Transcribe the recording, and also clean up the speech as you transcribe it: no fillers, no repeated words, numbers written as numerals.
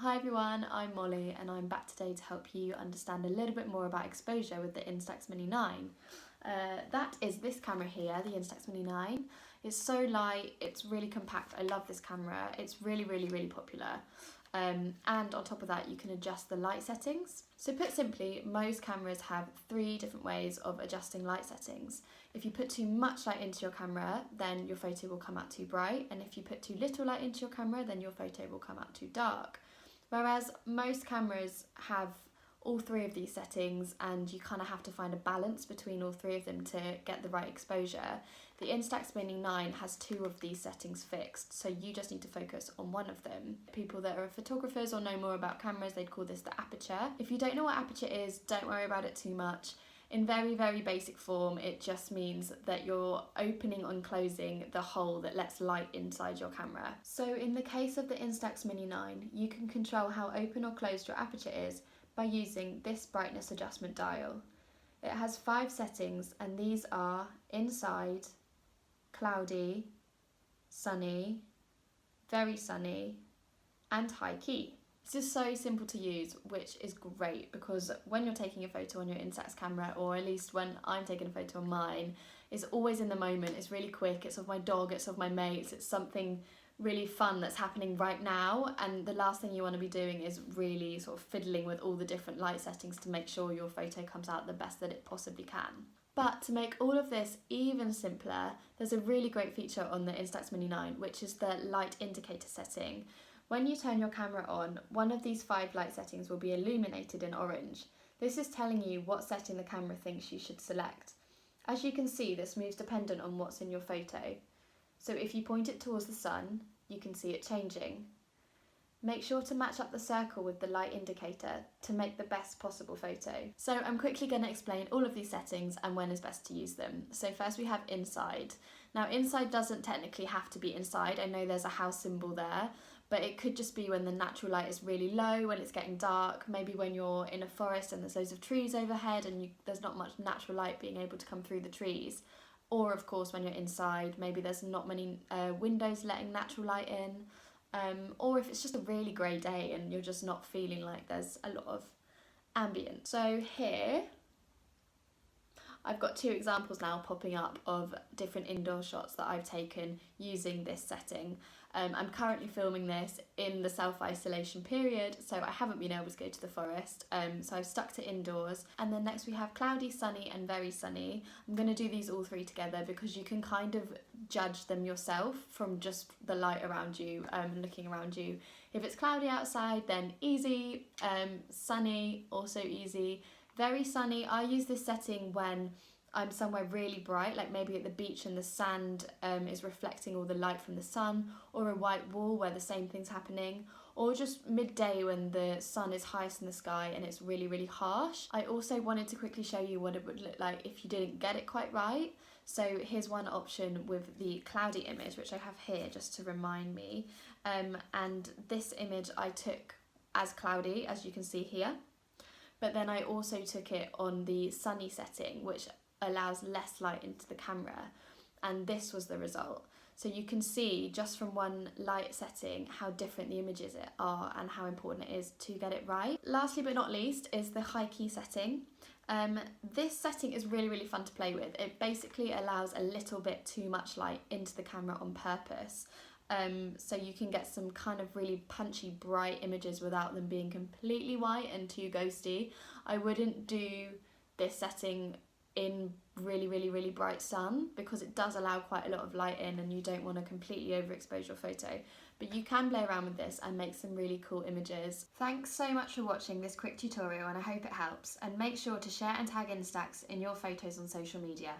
Hi everyone, I'm Molly and I'm back today to help you understand a little bit more about exposure with the Instax Mini 9. That is this camera here, the Instax Mini 9. It's so light, it's really compact, I love this camera, it's really popular. And on top of that you can adjust the light settings. So put simply, most cameras have 3 different ways of adjusting light settings. If you put too much light into your camera, then your photo will come out too bright, and if you put too little light into your camera, then your photo will come out too dark. Whereas most cameras have all 3 of these settings and you kind of have to find a balance between all 3 of them to get the right exposure. The Instax Mini 9 has 2 of these settings fixed, so you just need to focus on one of them. People that are photographers or know more about cameras, they'd call this the aperture. If you don't know what aperture is, don't worry about it too much. In very basic form, it just means that you're opening and closing the hole that lets light inside your camera. So in the case of the Instax Mini 9, you can control how open or closed your aperture is by using this brightness adjustment dial. It has 5 settings and these are inside, cloudy, sunny, very sunny, and high key. This is so simple to use, which is great because when you're taking a photo on your Instax camera, or at least when I'm taking a photo on mine, it's always in the moment, it's really quick, it's of my dog, it's of my mates, it's something really fun that's happening right now, and the last thing you want to be doing is really sort of fiddling with all the different light settings to make sure your photo comes out the best that it possibly can. But to make all of this even simpler, there's a really great feature on the Instax Mini 9, which is the light indicator setting. When you turn your camera on, one of these 5 light settings will be illuminated in orange. This is telling you what setting the camera thinks you should select. As you can see, this moves dependent on what's in your photo. So if you point it towards the sun, you can see it changing. Make sure to match up the circle with the light indicator to make the best possible photo. So I'm quickly going to explain all of these settings and when is best to use them. So first we have inside. Now inside doesn't technically have to be inside. I know there's a house symbol there, but it could just be when the natural light is really low, when it's getting dark, maybe when you're in a forest and there's loads of trees overhead and there's not much natural light being able to come through the trees. Or of course when you're inside, maybe there's not many windows letting natural light in. Or if it's just a really grey day and you're just not feeling like there's a lot of ambient. So here, I've got 2 examples now popping up of different indoor shots that I've taken using this setting. I'm currently filming this in the self-isolation period, so I haven't been able to go to the forest, so I've stuck to indoors. And then next we have cloudy, sunny and very sunny. I'm going to do these all 3 together because you can kind of judge them yourself from just the light around you and looking around you. If it's cloudy outside, then easy, sunny, also easy. Very sunny, I use this setting when I'm somewhere really bright, like maybe at the beach and the sand is reflecting all the light from the sun, or a white wall where the same thing's happening, or just midday when the sun is highest in the sky and it's really harsh. I also wanted to quickly show you what it would look like if you didn't get it quite right. So here's one option with the cloudy image, which I have here just to remind me. And this image I took as cloudy, as you can see here. But then I also took it on the sunny setting, which allows less light into the camera, and this was the result. So you can see just from one light setting how different the images are and how important it is to get it right. Lastly but not least is the high key setting. This setting is really fun to play with. It basically allows a little bit too much light into the camera on purpose. So you can get some kind of really punchy, bright images without them being completely white and too ghosty. I wouldn't do this setting in really bright sun because it does allow quite a lot of light in and you don't want to completely overexpose your photo. But you can play around with this and make some really cool images. Thanks so much for watching this quick tutorial and I hope it helps. And make sure to share and tag Instax in your photos on social media.